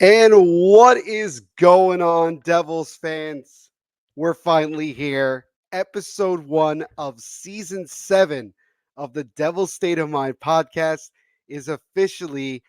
And what is going on, Devils fans? We're finally here. Episode 1 of season 7 of the Devil's State of Mind podcast is officially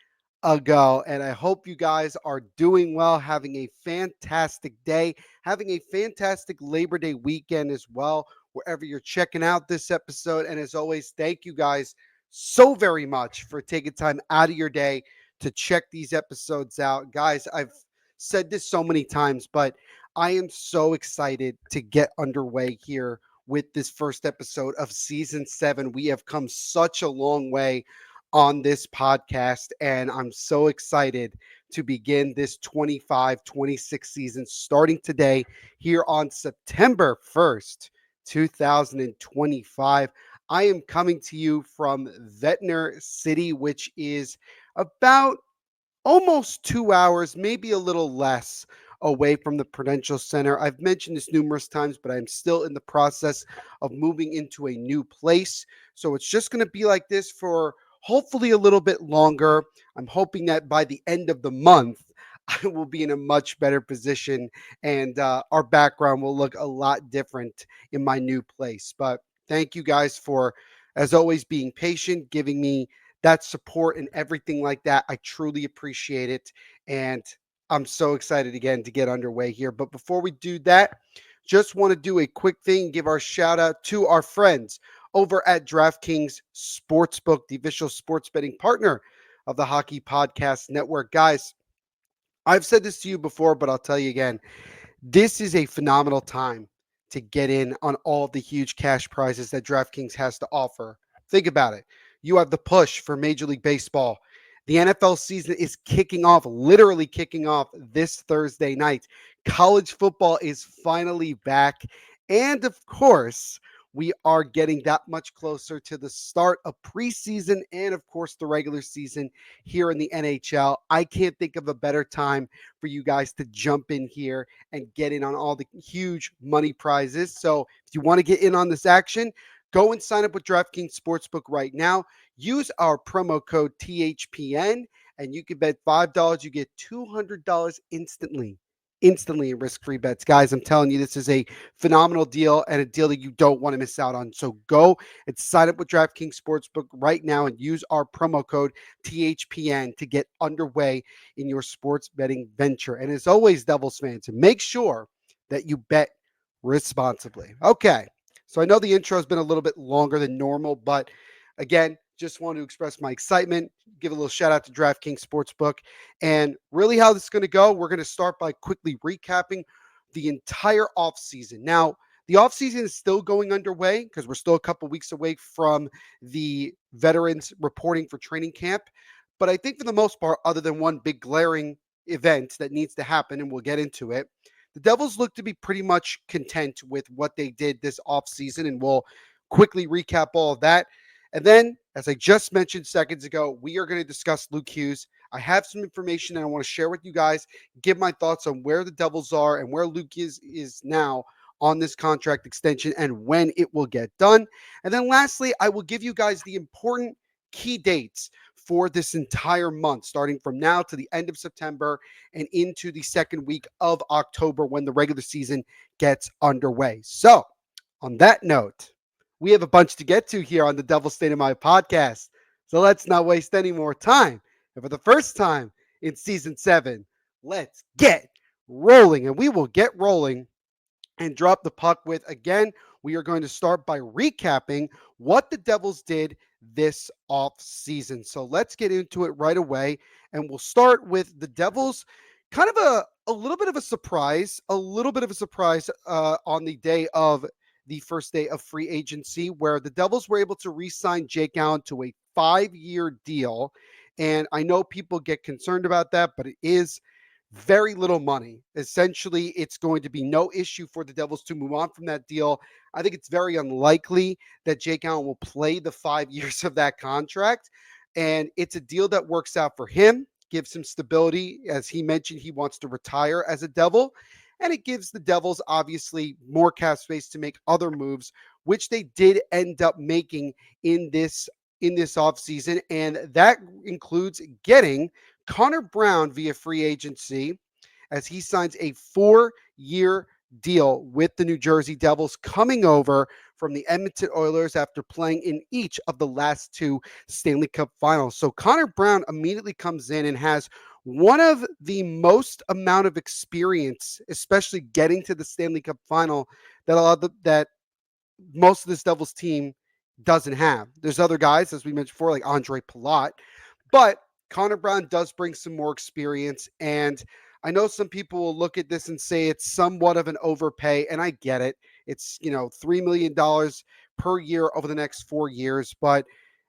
a go. And I hope you guys are doing well, having a fantastic day, having a fantastic Labor Day weekend as well, wherever you're checking out this episode. And as always, thank you guys so very much for taking time out of your day to check these episodes out. Guys, I've said this so many times, but I am so excited to get underway here with this first episode of season 7. We have come such a long way on this podcast, and I'm so excited to begin this 25-26 season starting today here on September 1st, 2025. I am coming to you from Ventnor City, which is about almost 2 hours, maybe a little less away from the Prudential Center. I've mentioned this numerous times, but I'm still in the process of moving into a new place. So it's just going to be like this for hopefully a little bit longer. I'm hoping that by the end of the month, I will be in a much better position and our background will look a lot different in my new place. But thank you guys for, as always, being patient, giving me that support and everything like that. I truly appreciate it. And I'm so excited again to get underway here. But before we do that, just want to do a quick thing, give our shout out to our friends over at DraftKings Sportsbook, the official sports betting partner of the Hockey Podcast Network. Guys, I've said this to you before, but I'll tell you again. This is a phenomenal time to get in on all the huge cash prizes that DraftKings has to offer. Think about it. You have the push for Major League Baseball. The NFL season is kicking off, literally kicking off this Thursday night. College football is finally back. And of course, we are getting that much closer to the start of preseason and, of course, the regular season here in the NHL. I can't think of a better time for you guys to jump in here and get in on all the huge money prizes. So if you want to get in on this action, go and sign up with DraftKings Sportsbook right now. Use our promo code THPN and you can bet $5. You get $200 instantly. Instantly in risk-free bets. Guys, I'm telling you, this is a phenomenal deal and a deal that you don't want to miss out on. So go and sign up with DraftKings Sportsbook right now and use our promo code THPN to get underway in your sports betting venture. And as always, Devils fans, make sure that you bet responsibly. Okay, so I know the intro has been a little bit longer than normal, but again, just want to express my excitement, give a little shout out to DraftKings Sportsbook, and really how this is going to go. We're going to start by quickly recapping the entire offseason. Now, the offseason is still going underway because we're still a couple weeks away from the veterans reporting for training camp. But I think for the most part, other than one big glaring event that needs to happen, and we'll get into it, the Devils look to be pretty much content with what they did this offseason, and we'll quickly recap all of that. And then, as I just mentioned seconds ago, we are going to discuss Luke Hughes. I have some information that I want to share with you guys, give my thoughts on where the Devils are and where Luke is now on this contract extension and when it will get done. And then lastly, I will give you guys the important key dates for this entire month, starting from now to the end of September and into the second week of October when the regular season gets underway. So, on that note, we have a bunch to get to here on the Devil's State of Mind podcast. So let's not waste any more time. And for the first time in season 7, let's get rolling. And we will get rolling and drop the puck with, again, we are going to start by recapping what the Devils did this off season. So let's get into it right away. And we'll start with the Devils, kind of a little bit of a surprise, on the day of the first day of free agency, where the Devils were able to re-sign Jake Allen to a 5-year deal. And I know people get concerned about that, but it is very little money. Essentially, it's going to be no issue for the Devils to move on from that deal. I think it's very unlikely that Jake Allen will play the 5 years of that contract. And it's a deal that works out for him, gives him stability. As he mentioned, he wants to retire as a Devil. And it gives the Devils, obviously, more cap space to make other moves, which they did end up making in this offseason. And that includes getting Connor Brown via free agency as he signs a 4-year deal with the New Jersey Devils, coming over from the Edmonton Oilers after playing in each of the last two Stanley Cup finals. So Connor Brown immediately comes in and has one of the most amount of experience, especially getting to the Stanley Cup final, that most of this Devils team doesn't have. There's other guys, as we mentioned before, like Andre Palat, but Connor Brown does bring some more experience. And I know some people will look at this and say it's somewhat of an overpay, and I get it. It's, $3 million per year over the next 4 years. But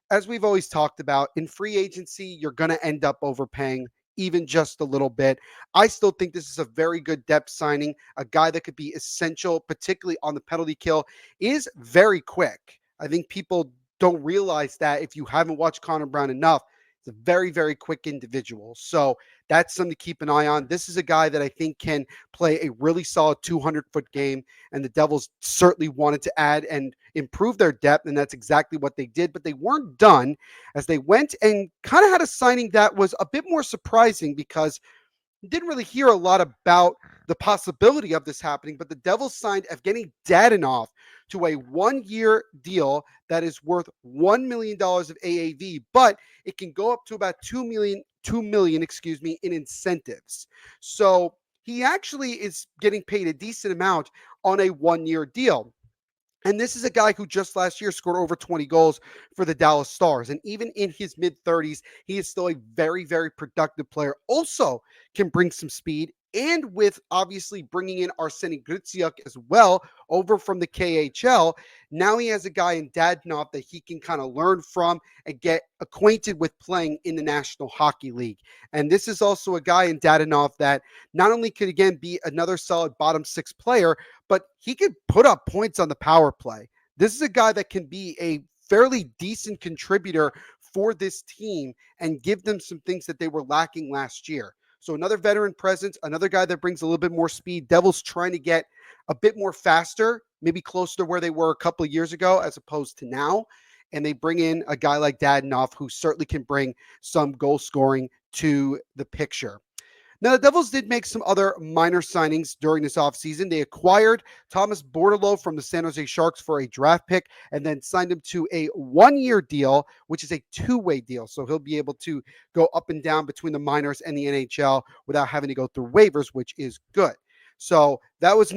as we've always talked about, in free agency, you're going to end up overpaying even just a little bit. I still think this is a very good depth signing, a guy that could be essential, particularly on the penalty kill, is very quick. I think people don't realize that if you haven't watched Connor Brown enough. It's a very, very quick individual. So that's something to keep an eye on. This is a guy that I think can play a really solid 200-foot game, and the Devils certainly wanted to add and improve their depth, and that's exactly what they did. But they weren't done, as they went and kind of had a signing that was a bit more surprising, because didn't really hear a lot about the possibility of this happening, but the Devils signed Evgeny Dadonov to a 1-year deal that is worth $1 million of AAV, but it can go up to about 2 million, in incentives. So he actually is getting paid a decent amount on a 1-year deal. And this is a guy who just last year scored over 20 goals for the Dallas Stars. And even in his mid 30s, he is still a very, very productive player. Also can bring some speed. And with obviously bringing in Arseny Griciuk as well over from the KHL, now he has a guy in Dadonov that he can kind of learn from and get acquainted with playing in the National Hockey League. And this is also a guy in Dadonov that not only could, again, be another solid bottom six player, but he could put up points on the power play. This is a guy that can be a fairly decent contributor for this team and give them some things that they were lacking last year. So another veteran presence, another guy that brings a little bit more speed. Devils trying to get a bit more faster, maybe closer to where they were a couple of years ago as opposed to now. And they bring in a guy like Dadonov, who certainly can bring some goal scoring to the picture. Now, the Devils did make some other minor signings during this offseason. They acquired Thomas Bordeleau from the San Jose Sharks for a draft pick and then signed him to a 1-year deal, which is a two-way deal. So he'll be able to go up and down between the minors and the NHL without having to go through waivers, which is good. So that was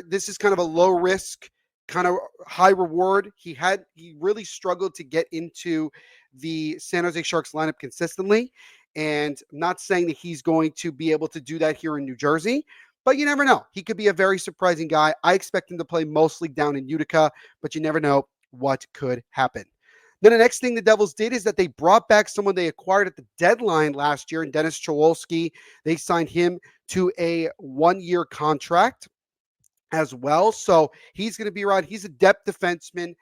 this is kind of a low risk, kind of high reward. He really struggled to get into the San Jose Sharks lineup consistently. And I'm not saying that he's going to be able to do that here in New Jersey, but you never know. He could be a very surprising guy. I expect him to play mostly down in Utica, but you never know what could happen. Then the next thing the Devils did is that they brought back someone they acquired at the deadline last year, and Dennis Cholowski. They signed him to a 1-year contract as well. So he's going to be around. He's a depth defenseman.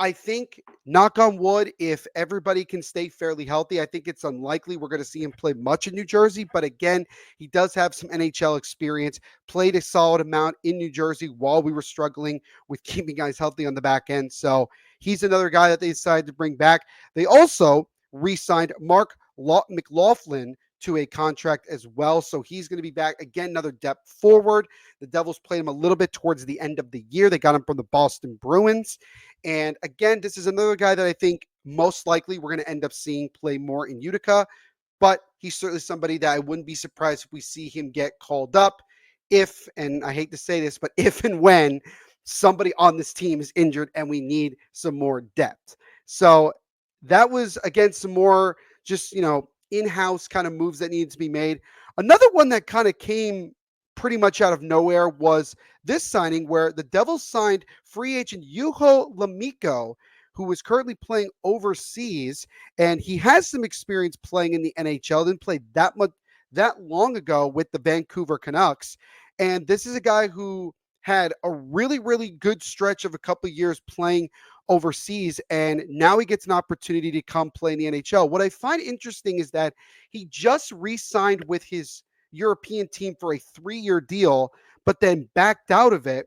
I think, knock on wood, if everybody can stay fairly healthy, I think it's unlikely we're going to see him play much in New Jersey. But again, he does have some NHL experience, played a solid amount in New Jersey while we were struggling with keeping guys healthy on the back end. So he's another guy that they decided to bring back. They also re-signed Mark McLaughlin to a contract as well. So he's going to be back. Again, another depth forward. The Devils played him a little bit towards the end of the year. They got him from the Boston Bruins. And again, this is another guy that I think most likely we're going to end up seeing play more in Utica. But he's certainly somebody that I wouldn't be surprised if we see him get called up if, and I hate to say this, but if and when somebody on this team is injured and we need some more depth. So that was, again, some more just, in-house kind of moves that needed to be made. Another one that kind of came pretty much out of nowhere was this signing, where the Devils signed free agent Juho Lamiko, who was currently playing overseas, and he has some experience playing in the NHL. Didn't play that long ago with the Vancouver Canucks, and this is a guy who had a really, really good stretch of a couple of years playing overseas, and now he gets an opportunity to come play in the NHL. What I find interesting is that he just re-signed with his European team for a 3-year deal, but then backed out of it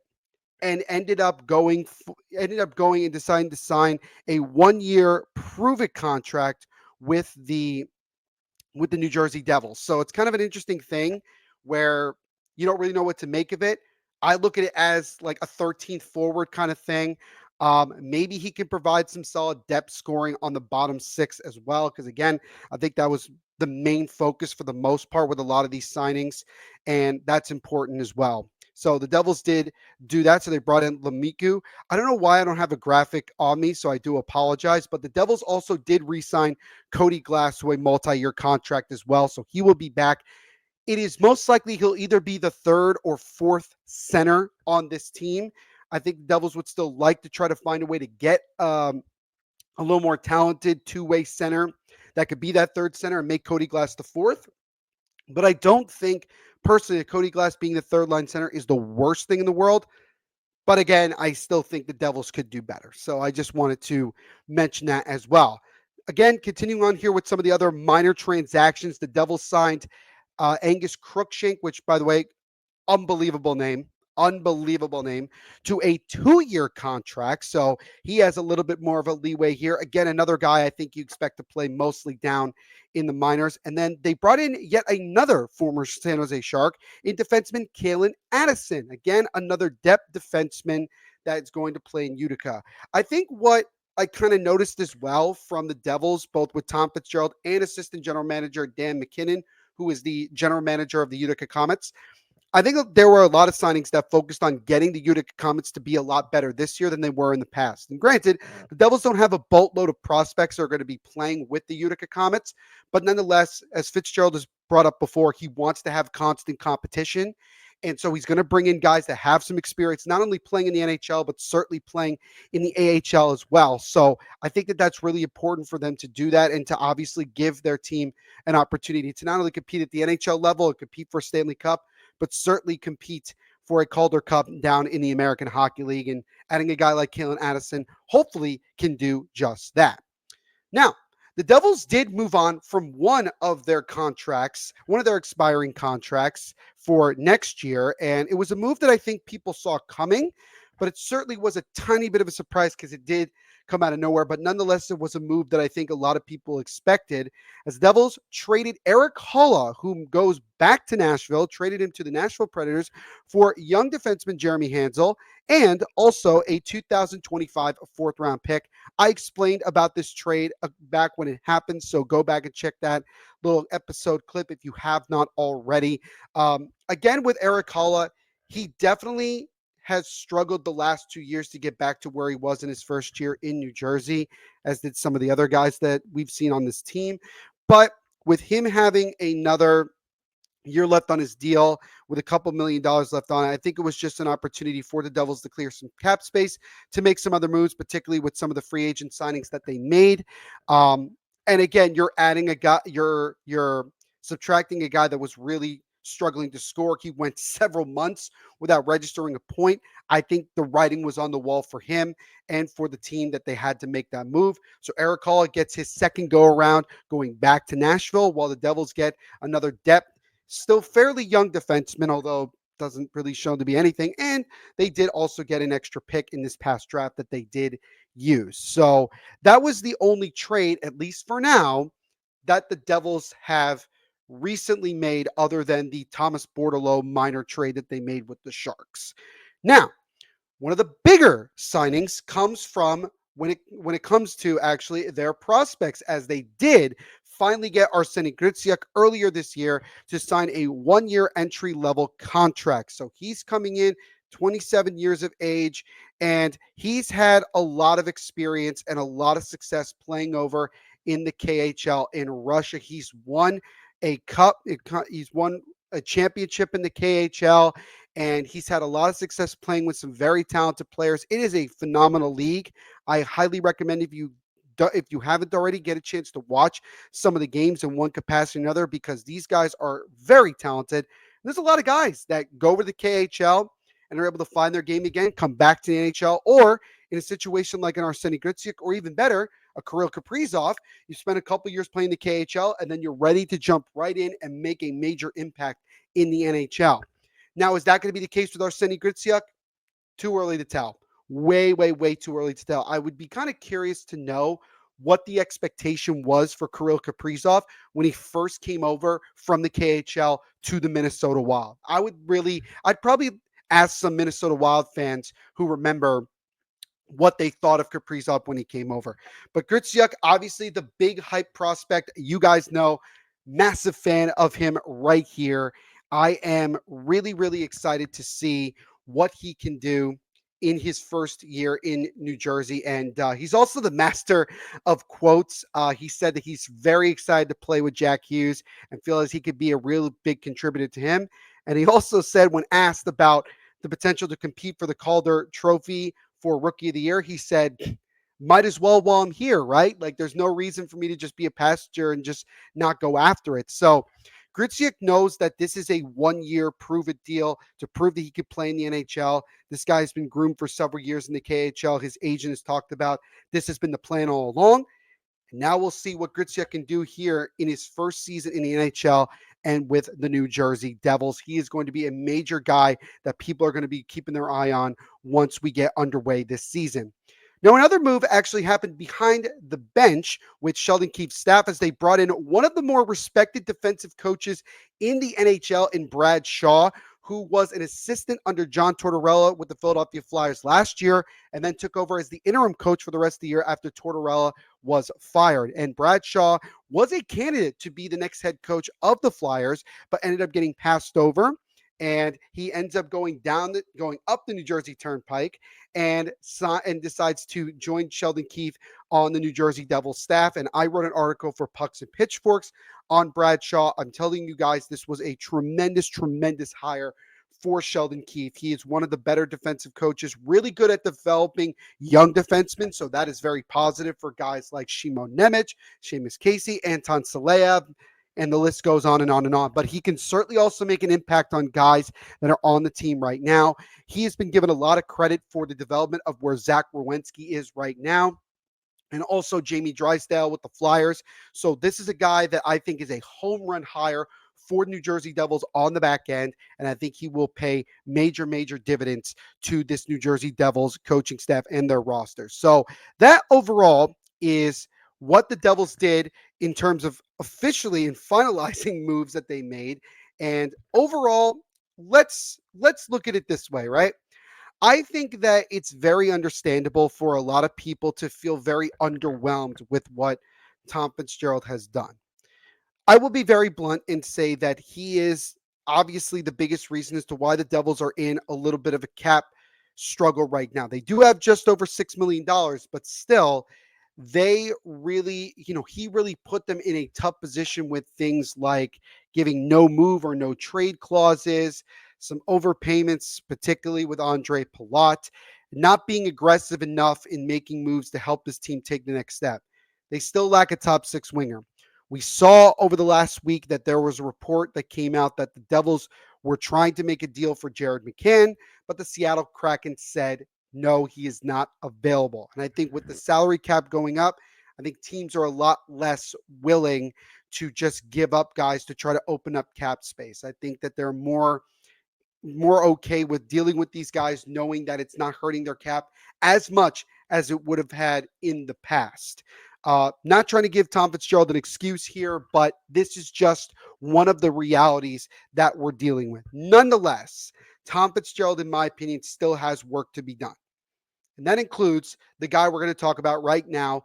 and ended up going and deciding to sign a 1-year prove it contract with the with the New Jersey Devils. So it's kind of an interesting thing where you don't really know what to make of it. I look at it as like a 13th forward kind of thing. Maybe he can provide some solid depth scoring on the bottom six as well. Because again, I think that was the main focus for the most part with a lot of these signings, and that's important as well. So the Devils did do that. So they brought in Lemiku. I don't know why I don't have a graphic on me, so I do apologize. But the Devils also did re-sign Cody Glass to a multi-year contract as well. So he will be back. It is most likely he'll either be the third or fourth center on this team. I think the Devils would still like to try to find a way to get a little more talented two-way center that could be that third center and make Cody Glass the fourth. But I don't think personally that Cody Glass being the third line center is the worst thing in the world. But again, I still think the Devils could do better. So I just wanted to mention that as well. Again, continuing on here with some of the other minor transactions, the Devils signed Angus Crookshank, which, by the way, unbelievable name, unbelievable name, to a 2-year contract. So he has a little bit more of a leeway here. Again, another guy I think you expect to play mostly down in the minors. And then they brought in yet another former San Jose Shark in defenseman Kalen Addison. Again, another depth defenseman that is going to play in Utica. I think what I kind of noticed as well from the Devils, both with Tom Fitzgerald and assistant general manager Dan McKinnon, who is the general manager of the Utica Comets, I think there were a lot of signings that focused on getting the Utica Comets to be a lot better this year than they were in the past. And granted, the Devils don't have a boatload of prospects that are going to be playing with the Utica Comets, but nonetheless, as Fitzgerald has brought up before, he wants to have constant competition. And so he's going to bring in guys that have some experience, not only playing in the NHL, but certainly playing in the AHL as well. So I think that that's really important for them to do that and to obviously give their team an opportunity to not only compete at the NHL level and compete for Stanley Cup, but certainly compete for a Calder Cup down in the American Hockey League. And adding a guy like Kalen Addison hopefully can do just that. Now, the Devils did move on from one of their contracts, one of their expiring contracts for next year. And it was a move that I think people saw coming, but it certainly was a tiny bit of a surprise because it did come out of nowhere. But nonetheless, it was a move that I think a lot of people expected as Devils traded Eric Holla, who goes back to Nashville, traded him to the Nashville Predators for young defenseman Jeremy Hansel and also a 2025 fourth round pick. I explained about this trade back when it happened, so go back and check that little episode clip if you have not already. Again, with Eric Holla, he definitely has struggled the last 2 years to get back to where he was in his first year in New Jersey, as did some of the other guys that we've seen on this team. But with him having another year left on his deal with a couple $1 million left on it, I think it was just an opportunity for the Devils to clear some cap space to make some other moves, particularly with some of the free agent signings that they made. And again, you're adding a guy, you're subtracting a guy that was really struggling to score. He went several months without registering a point. I think the writing was on the wall for him and for the team that they had to make that move. So Eric Hall gets his second go around going back to Nashville, while the Devils get another depth, still fairly young defenseman, although doesn't really show to be anything. And they did also get an extra pick in this past draft that they did use. So that was the only trade, at least for now, that the Devils have recently made other than the Thomas Bordelot minor trade that they made with the Sharks. Now, one of the bigger signings comes from when it comes to actually their prospects, as they did finally get Arseniy Gritsyuk earlier this year to sign a 1-year entry level contract. So he's coming in 27 years of age, and he's had a lot of experience and a lot of success playing over in the KHL in Russia. He's won a cup, he's won a championship in the KHL, and he's had a lot of success playing with some very talented players. It is a phenomenal league. I highly recommend if you haven't already, get a chance to watch some of the games in one capacity or another, because these guys are very talented. And there's a lot of guys that go over to the KHL and are able to find their game again, come back to the NHL, or in a situation like an Arseniy Gritsyuk, or even better, a Kirill Kaprizov, you spend a couple years playing the KHL, and then you're ready to jump right in and make a major impact in the NHL. Now, is that going to be the case with Arseniy Gritsyuk? Too early to tell. Way, way, way too early to tell. I would be kind of curious to know what the expectation was for Kirill Kaprizov when he first came over from the KHL to the Minnesota Wild. I'd probably ask some Minnesota Wild fans who remember what they thought of Kaprizov when he came over. But Grzyuk, obviously the big hype prospect. You guys know, massive fan of him right here. I am really, really excited to see what he can do in his first year in New Jersey. And he's also the master of quotes. He said that he's very excited to play with Jack Hughes and feels he could be a real big contributor to him. And he also said, when asked about the potential to compete for the Calder Trophy for Rookie of the Year, he said, might as well while I'm here, right? Like, there's no reason for me to just be a passenger and just not go after it. So Grzyuk knows that this is a 1-year prove it deal to prove that he could play in the NHL. This guy's been groomed for several years in the KHL. His agent has talked about this has been the plan all along. And now we'll see what Grzyuk can do here in his first season in the NHL and with the New Jersey Devils. He is going to be a major guy that people are going to be keeping their eye on once we get underway this season. Now, another move actually happened behind the bench with Sheldon Keefe's staff as they brought in one of the more respected defensive coaches in the NHL in Brad Shaw, who was an assistant under John Tortorella with the Philadelphia Flyers last year and then took over as the interim coach for the rest of the year after Tortorella was fired. And Brad Shaw was a candidate to be the next head coach of the Flyers, but ended up getting passed over. And he ends up going up the New Jersey Turnpike and decides to join Sheldon Keefe on the New Jersey Devils staff. And I wrote an article for Pucks and Pitchforks on Brad Shaw. I'm telling you guys, this was a tremendous, tremendous hire for Sheldon Keefe. He is one of the better defensive coaches, really good at developing young defensemen. So that is very positive for guys like Shimon Nemec, Seamus Casey, Anton Saleyev, and the list goes on and on and on. But he can certainly also make an impact on guys that are on the team right now. He has been given a lot of credit for the development of where Zach Werenski is right now, and also Jamie Drysdale with the Flyers. So this is a guy that I think is a home run hire for New Jersey Devils on the back end, and I think he will pay major, major dividends to this New Jersey Devils coaching staff and their rosters. So that overall is what the Devils did in terms of officially and finalizing moves that they made. And overall, let's look at it this way, right? I think that it's very understandable for a lot of people to feel very underwhelmed with what Tom Fitzgerald has done. I will be very blunt and say that he is obviously the biggest reason as to why the Devils are in a little bit of a cap struggle right now. They do have just over $6 million, but still, they really, he really put them in a tough position with things like giving no move or no trade clauses, some overpayments, particularly with Andre Palat, not being aggressive enough in making moves to help this team take the next step. They still lack a top 6 winger. We saw over the last week that there was a report that came out that the Devils were trying to make a deal for Jared McCann, but the Seattle Kraken said, no, he is not available. And I think with the salary cap going up, I think teams are a lot less willing to just give up guys to try to open up cap space. I think that they're more okay with dealing with these guys, knowing that it's not hurting their cap as much as it would have had in the past. Not trying to give Tom Fitzgerald an excuse here, but this is just one of the realities that we're dealing with. Nonetheless, Tom Fitzgerald, in my opinion, still has work to be done. And that includes the guy we're going to talk about right now,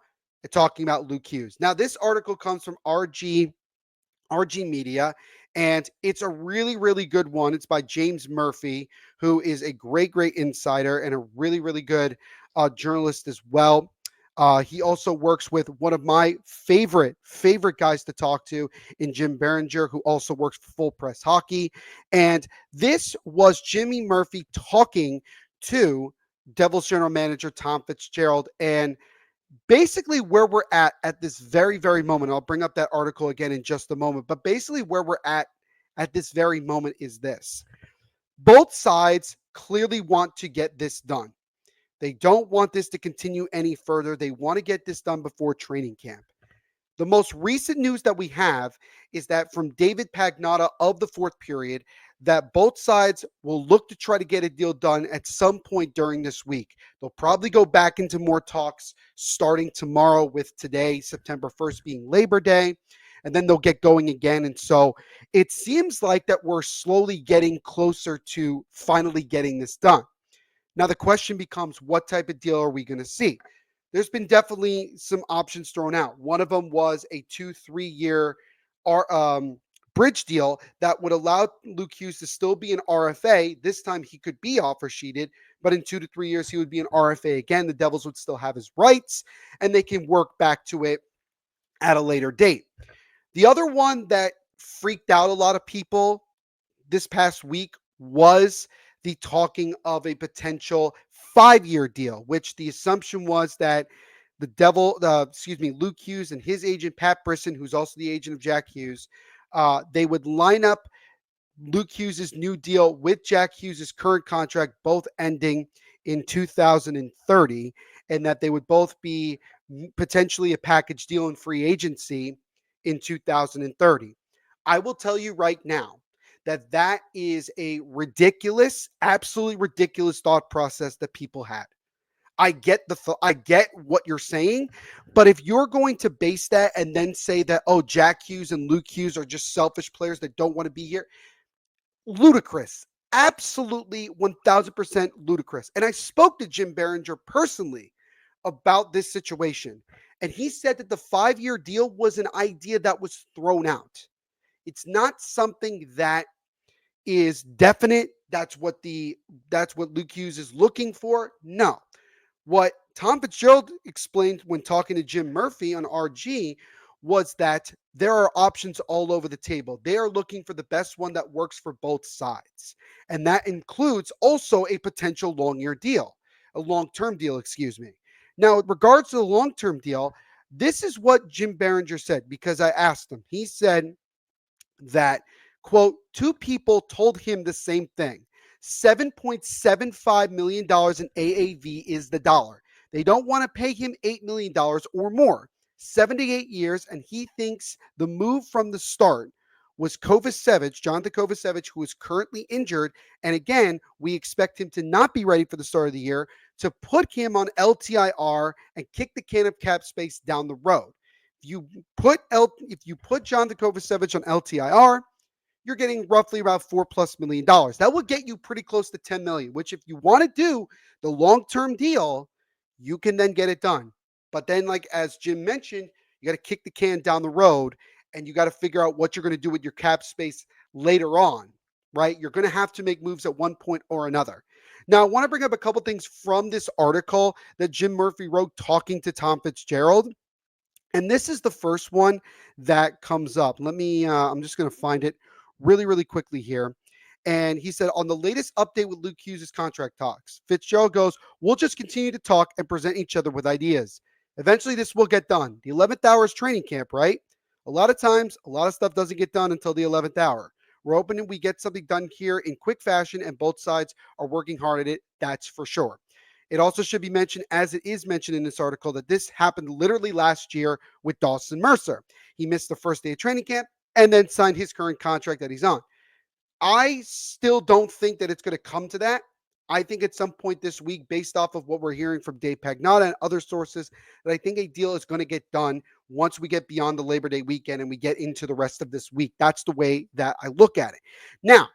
talking about Luke Hughes. Now, this article comes from RG Media, and it's a really, really good one. It's by James Murphy, who is a great, great insider and a really, really good journalist as well. He also works with one of my favorite guys to talk to in Jim Berenger, who also works for Full Press Hockey. And this was Jimmy Murphy talking to Devils general manager Tom Fitzgerald, and basically where we're at this very, very moment. I'll bring up that article again in just a moment, but basically where we're at this very moment is this. Both sides clearly want to get this done. They don't want this to continue any further. They want to get this done before training camp. The most recent news that we have is that from David Pagnotta of the Fourth Period, that both sides will look to try to get a deal done at some point during this week. They'll probably go back into more talks starting tomorrow, with today, September 1st, being Labor Day, and then they'll get going again. And so it seems like that we're slowly getting closer to finally getting this done. Now, the question becomes, what type of deal are we going to see? There's been definitely some options thrown out. One of them was a 2-3 year bridge deal that would allow Luke Hughes to still be an RFA. This time he could be offer sheeted, but in 2 to 3 years he would be an RFA again. The Devils would still have his rights, and they can work back to it at a later date. The other one that freaked out a lot of people this past week was the talking of a potential 5-year deal, which the assumption was that Luke Hughes and his agent, Pat Brisson, who's also the agent of Jack Hughes, they would line up Luke Hughes' new deal with Jack Hughes' current contract, both ending in 2030, and that they would both be potentially a package deal in free agency in 2030. I will tell you right now that that is a ridiculous, absolutely ridiculous thought process that people had. I get what you're saying, but if you're going to base that and then say that, oh, Jack Hughes and Luke Hughes are just selfish players that don't want to be here, ludicrous. Absolutely 1000% ludicrous. And I spoke to Jim Behringer personally about this situation, and he said that the 5-year deal was an idea that was thrown out. It's not something that is definite. That's what Luke Hughes is looking for. No. What Tom Fitzgerald explained when talking to Jim Murphy on RG was that there are options all over the table. They are looking for the best one that works for both sides. And that includes also a potential long-term deal, excuse me. Now, with regards to the long-term deal, this is what Jim Behringer said, because I asked him. He said that, quote, two people told him the same thing. $7.75 million in AAV is the dollar. They don't want to pay him $8 million or more. 78 years, and he thinks the move from the start was Jonathan Kovacevic, who is currently injured. And again, we expect him to not be ready for the start of the year, to put him on LTIR and kick the can of cap space down the road. If you put Jonathan Kovacevic on LTIR, you're getting roughly about $4+ million. That will get you pretty close to 10 million, which if you want to do the long-term deal, you can then get it done. But then, like as Jim mentioned, you got to kick the can down the road, and you got to figure out what you're going to do with your cap space later on, right? You're going to have to make moves at one point or another. Now, I want to bring up a couple things from this article that Jim Murphy wrote talking to Tom Fitzgerald. And this is the first one that comes up. I'm just going to find it really, really quickly here. And he said, on the latest update with Luke Hughes' contract talks, Fitzgerald goes, we'll just continue to talk and present each other with ideas. Eventually, this will get done. The 11th hour is training camp, right? A lot of times, a lot of stuff doesn't get done until the 11th hour. We're hoping we get something done here in quick fashion, and both sides are working hard at it. That's for sure. It also should be mentioned, as it is mentioned in this article, that this happened literally last year with Dawson Mercer. He missed the first day of training camp and then signed his current contract that he's on. I still don't think that it's going to come to that. I think at some point this week, based off of what we're hearing from Dave Pagnotta and other sources, that I think a deal is going to get done once we get beyond the Labor Day weekend and we get into the rest of this week. That's the way that I look at it. Now,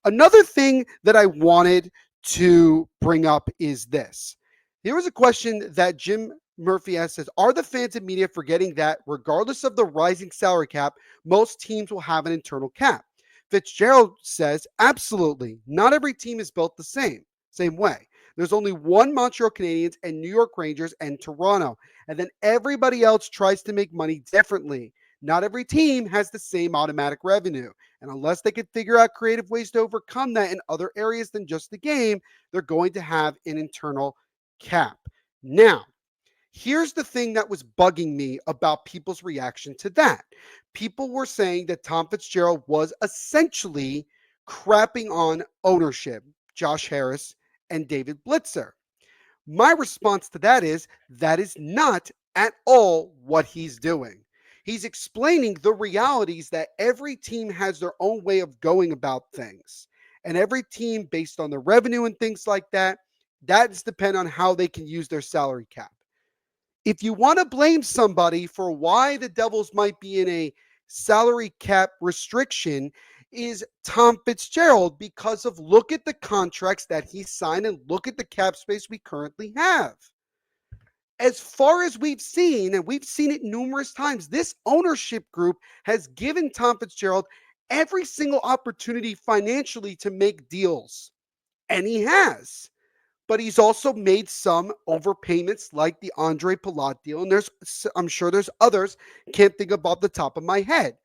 another thing that I wanted to bring up is this. Here was a question that Jim Murphy asked, says, are the fans and media forgetting that regardless of the rising salary cap, most teams will have an internal cap? Fitzgerald says, absolutely. Not every team is built the same way. There's only one Montreal Canadiens and New York Rangers and Toronto. And then everybody else tries to make money differently. Not every team has the same automatic revenue. And unless they can figure out creative ways to overcome that in other areas than just the game, they're going to have an internal cap. Now, here's the thing that was bugging me about people's reaction to that. People were saying that Tom Fitzgerald was essentially crapping on ownership, Josh Harris and David Blitzer. My response to that is not at all what he's doing. He's explaining the realities that every team has their own way of going about things. And every team, based on the revenue and things like that, that's depend on how they can use their salary cap. If you want to blame somebody for why the Devils might be in a salary cap restriction, is Tom Fitzgerald, because of look at the contracts that he signed and look at the cap space we currently have. As far as we've seen, and we've seen it numerous times, this ownership group has given Tom Fitzgerald every single opportunity financially to make deals. And he has. But he's also made some overpayments like the Andre Palat deal. And I'm sure there's others. Can't think about the top of my head.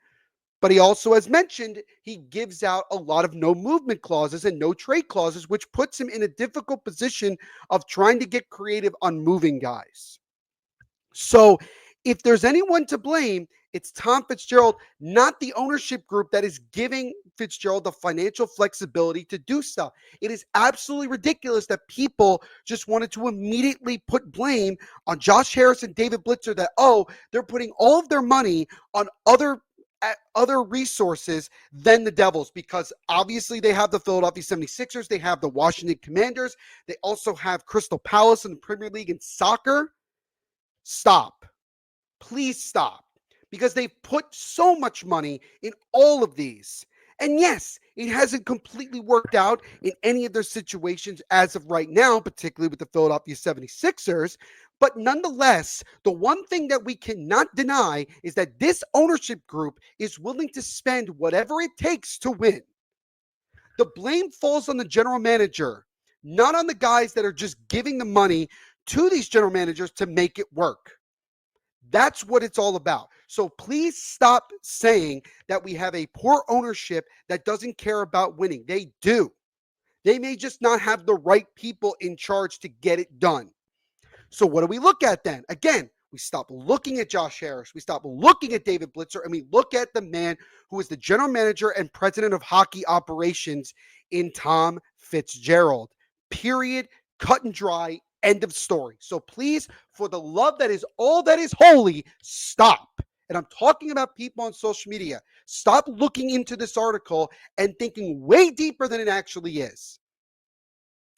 But he also has mentioned he gives out a lot of no movement clauses and no trade clauses, which puts him in a difficult position of trying to get creative on moving guys. So if there's anyone to blame, it's Tom Fitzgerald, not the ownership group that is giving Fitzgerald the financial flexibility to do stuff. It is absolutely ridiculous that people just wanted to immediately put blame on Josh Harris and David Blitzer that, oh, they're putting all of their money on other resources than the Devils, because obviously they have the Philadelphia 76ers, they have the Washington Commanders, they also have Crystal Palace in the Premier League in soccer. Stop. Please stop. Because they've put so much money in all of these. And yes, it hasn't completely worked out in any of their situations as of right now, particularly with the Philadelphia 76ers. But nonetheless, the one thing that we cannot deny is that this ownership group is willing to spend whatever it takes to win. The blame falls on the general manager, not on the guys that are just giving the money to these general managers to make it work. That's what it's all about. So please stop saying that we have a poor ownership that doesn't care about winning. They do. They may just not have the right people in charge to get it done. So what do we look at then? Again, we stop looking at Josh Harris. We stop looking at David Blitzer, and we look at the man who is the general manager and president of hockey operations in Tom Fitzgerald. Period. Cut and dry. End of story. So please, for the love that is all that is holy, stop. And I'm talking about people on social media. Stop looking into this article and thinking way deeper than it actually is.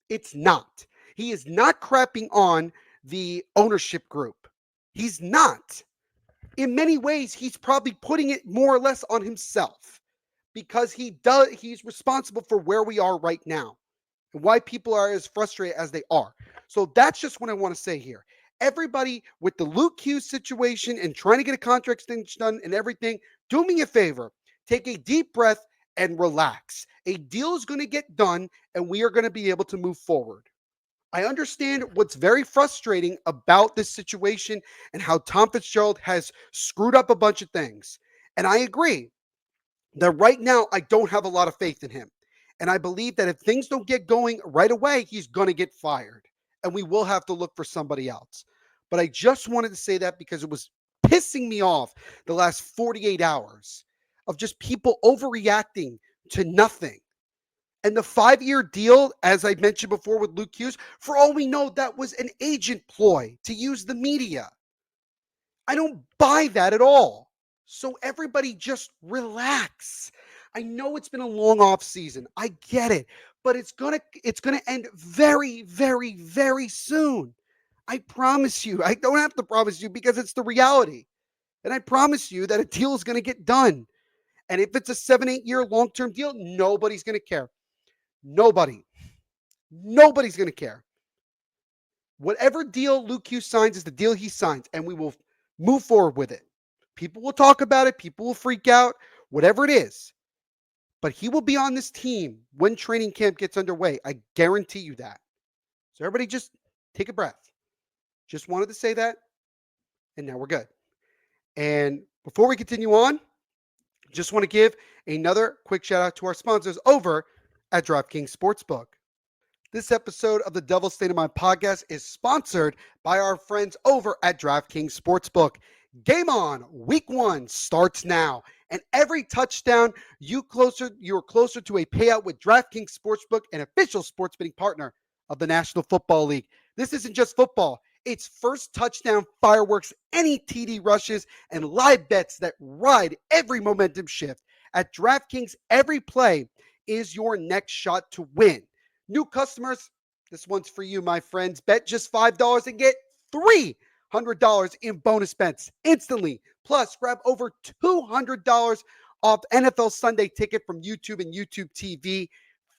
It's not. He is not crapping on the ownership group. He's not. In many ways, he's probably putting it more or less on himself, because he's responsible for where we are right now and why people are as frustrated as they are. So that's just what I want to say here. Everybody with the Luke Hughes situation and trying to get a contract extension done and everything, do me a favor. Take a deep breath and relax. A deal is going to get done, and we are going to be able to move forward. I understand what's very frustrating about this situation and how Tom Fitzgerald has screwed up a bunch of things. And I agree that right now I don't have a lot of faith in him. And I believe that if things don't get going right away, he's going to get fired. And we will have to look for somebody else. But I just wanted to say that because it was pissing me off the last 48 hours of just people overreacting to nothing. And the 5-year deal, as I mentioned before with Luke Hughes, for all we know, that was an agent ploy to use the media. I don't buy that at all. So everybody just relax. I know it's been a long off season. I get it, but it's gonna end very, very, very soon. I promise you. I don't have to promise you because it's the reality. And I promise you that a deal is gonna get done. And if it's a 7-8 year long-term deal, nobody's gonna care. Nobody. Nobody's going to care. Whatever deal Luke Hughes signs is the deal he signs, and we will move forward with it. People will talk about it. People will freak out, whatever it is. But he will be on this team when training camp gets underway. I guarantee you that. So everybody just take a breath. Just wanted to say that, and now we're good. And before we continue on, just want to give another quick shout out to our sponsors over at DraftKings Sportsbook. This episode of the Devil's State of Mind podcast is sponsored by our friends over at DraftKings Sportsbook. Game on. Week 1 starts now. And every touchdown, you're closer to a payout with DraftKings Sportsbook, an official sports betting partner of the National Football League. This isn't just football. It's first touchdown fireworks, any TD rushes, and live bets that ride every momentum shift. At DraftKings, every play is your next shot to win. New customers, this one's for you, my friends. Bet just $5 and get $300 in bonus bets instantly. Plus, grab over $200 off NFL Sunday ticket from YouTube and YouTube TV.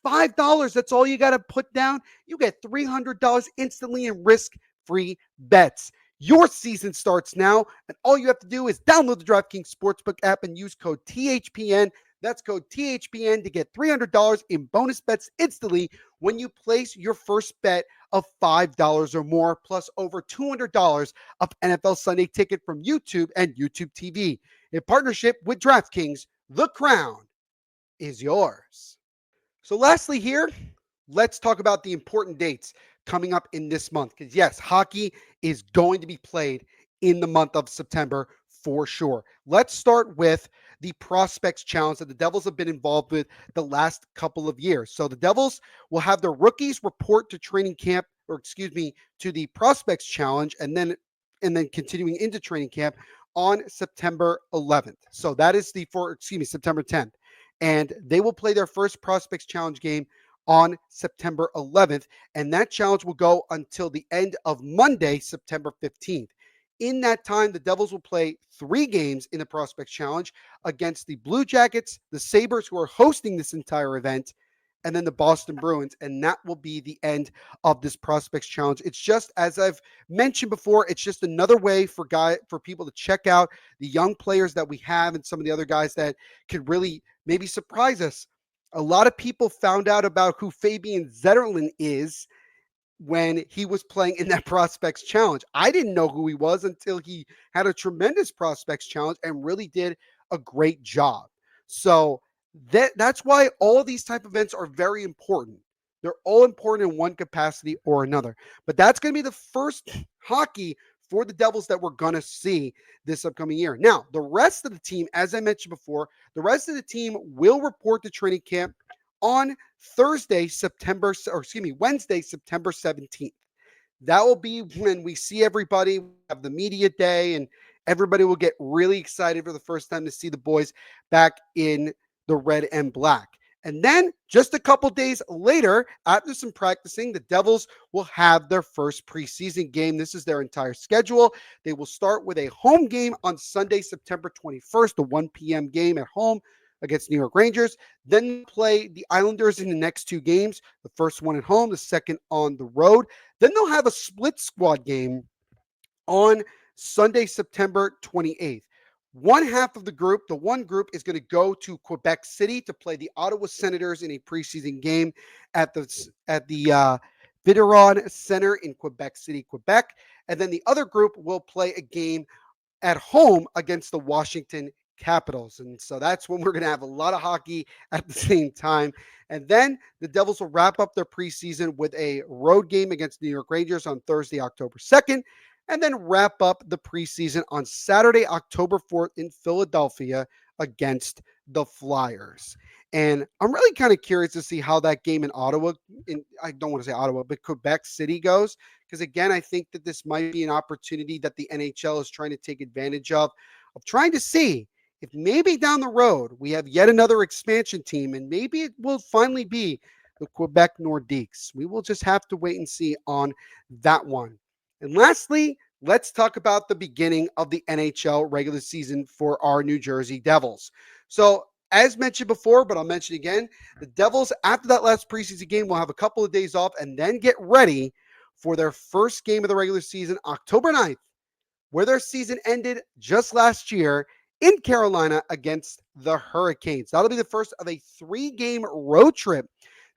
$5, that's all you got to put down. You get $300 instantly in risk-free bets. Your season starts now, and all you have to do is download the DraftKings Sportsbook app and use code THPN. That's code THPN to get $300 in bonus bets instantly when you place your first bet of $5 or more, plus over $200 of NFL Sunday ticket from YouTube and YouTube TV. In partnership with DraftKings, the crown is yours. So lastly here, let's talk about the important dates coming up in this month. Because yes, hockey is going to be played in the month of September for sure. Let's start with the Prospects Challenge that the Devils have been involved with the last couple of years. So the Devils will have their rookies report to training camp, or excuse me, to the Prospects Challenge, and then continuing into training camp on September 11th. So that is September 10th. And they will play their first Prospects Challenge game on September 11th, and that challenge will go until the end of Monday, September 15th. In that time, the Devils will play 3 games in the Prospects Challenge against the Blue Jackets, the Sabres, who are hosting this entire event, and then the Boston Bruins, and that will be the end of this Prospects Challenge. It's just, as I've mentioned before, it's just another way for people to check out the young players that we have and some of the other guys that could really maybe surprise us. A lot of people found out about who Fabian Zetterlund is when he was playing in that Prospects Challenge. I didn't know who he was until he had a tremendous Prospects Challenge and really did a great job. So that's why all of these type of events are very important. They're all important in one capacity or another. But that's going to be the first hockey for the Devils that we're going to see this upcoming year. Now, the rest of the team, as I mentioned before, the rest of the team will report to training camp on Wednesday, September 17th. That will be when we see everybody, have the media day, and everybody will get really excited for the first time to see the boys back in the red and black. And then just a couple days later, after some practicing, the Devils will have their first preseason game. This is their entire schedule. They will start with a home game on Sunday, September 21st, a 1 p.m. game at home against New York Rangers. Then play the Islanders in the next 2 games, the first one at home, the second on the road. Then they'll have a split squad game on Sunday, September 28th. One half of the group, the one group, is going to go to Quebec City to play the Ottawa Senators in a preseason game at the Videron Center in Quebec City, Quebec. And then the other group will play a game at home against the Washington Capitals. And so that's when we're going to have a lot of hockey at the same time. And then the Devils will wrap up their preseason with a road game against New York Rangers on Thursday, October 2nd, and then wrap up the preseason on Saturday, October 4th in Philadelphia against the Flyers. And I'm really kind of curious to see how that game in Ottawa, I don't want to say Ottawa, but Quebec City goes. Because again, I think that this might be an opportunity that the NHL is trying to take advantage of trying to see if maybe down the road we have yet another expansion team, and maybe it will finally be the Quebec Nordiques. We will just have to wait and see on that one. And lastly, let's talk about the beginning of the NHL regular season for our New Jersey Devils. So, as mentioned before, but I'll mention again, the Devils, after that last preseason game, will have a couple of days off and then get ready for their first game of the regular season, October 9th, where their season ended just last year in Carolina against the Hurricanes. That'll be the first of a 3-game road trip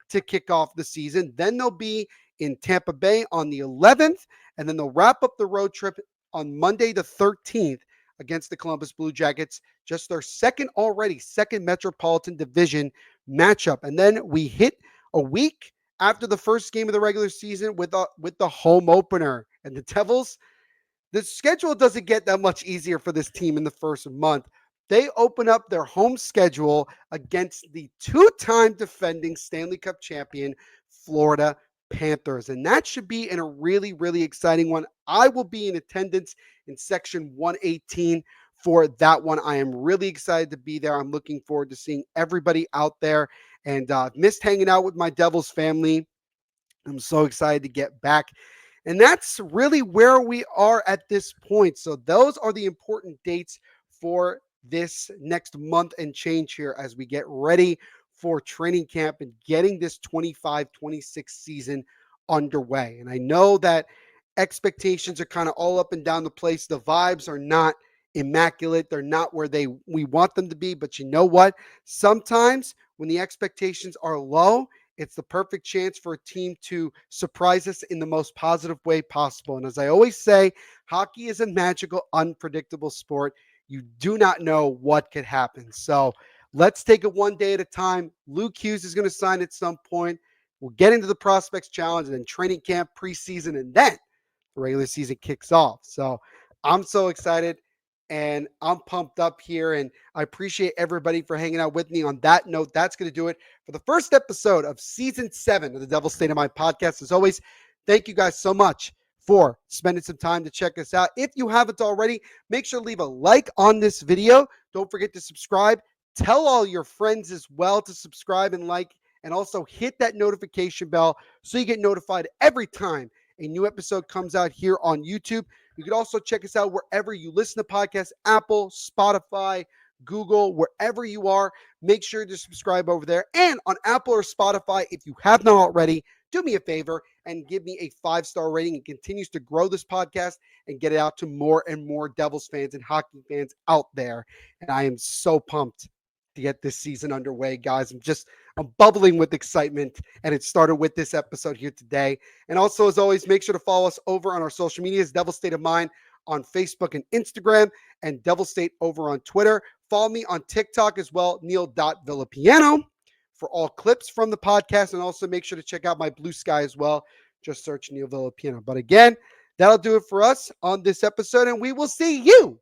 to kick off the season. Then they'll be in Tampa Bay on the 11th, and then they'll wrap up the road trip on Monday the 13th against the Columbus Blue Jackets, just their second Metropolitan Division matchup. And then we hit a week after the first game of the regular season with the home opener. And the Devils, the schedule doesn't get that much easier for this team in the first month. They open up their home schedule against the 2-time defending Stanley Cup champion Florida Panthers. And that should be in a really, really exciting one. I will be in attendance in section 118 for that one. I am really excited to be there. I'm looking forward to seeing everybody out there, and missed hanging out with my Devils family. I'm so excited to get back. And that's really where we are at this point. So, those are the important dates for this next month and change here as we get ready for training camp and getting this 25-26 season underway. And I know that expectations are kind of all up and down the place. The vibes are not immaculate. They're not where we want them to be. But you know what? Sometimes when the expectations are low, it's the perfect chance for a team to surprise us in the most positive way possible. And as I always say, hockey is a magical, unpredictable sport. You do not know what could happen. So let's take it one day at a time. Luke Hughes is going to sign at some point. We'll get into the Prospects Challenge and then training camp, preseason, and then the regular season kicks off. So I'm so excited and I'm pumped up here. And I appreciate everybody for hanging out with me. On that note, that's going to do it for the first episode of season 7 of the Devil's State of Mind podcast. As always, thank you guys so much for spending some time to check us out. If you haven't already, make sure to leave a like on this video. Don't forget to subscribe. Tell all your friends as well to subscribe and like, and also hit that notification bell so you get notified every time a new episode comes out here on YouTube. You can also check us out wherever you listen to podcasts, Apple, Spotify, Google, wherever you are. Make sure to subscribe over there. And on Apple or Spotify, if you have not already, do me a favor and give me a 5-star rating. It continues to grow this podcast and get it out to more and more Devils fans and hockey fans out there. And I am so pumped to get this season underway, guys. I'm bubbling with excitement, and it started with this episode here today. And also, as always, make sure to follow us over on our social medias, Devil State of Mind on Facebook and Instagram, and Devil State over on Twitter. Follow me on TikTok as well, Neil.Villapiano, for all clips from the podcast. And also make sure to check out my BlueSky as well. Just search Neil Villapiano. But again, that'll do it for us on this episode, and we will see you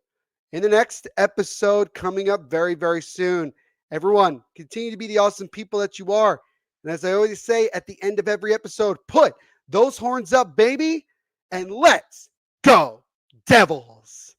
in the next episode coming up very, very soon. Everyone, continue to be the awesome people that you are. And as I always say at the end of every episode, put those horns up, baby, and let's go, Devils.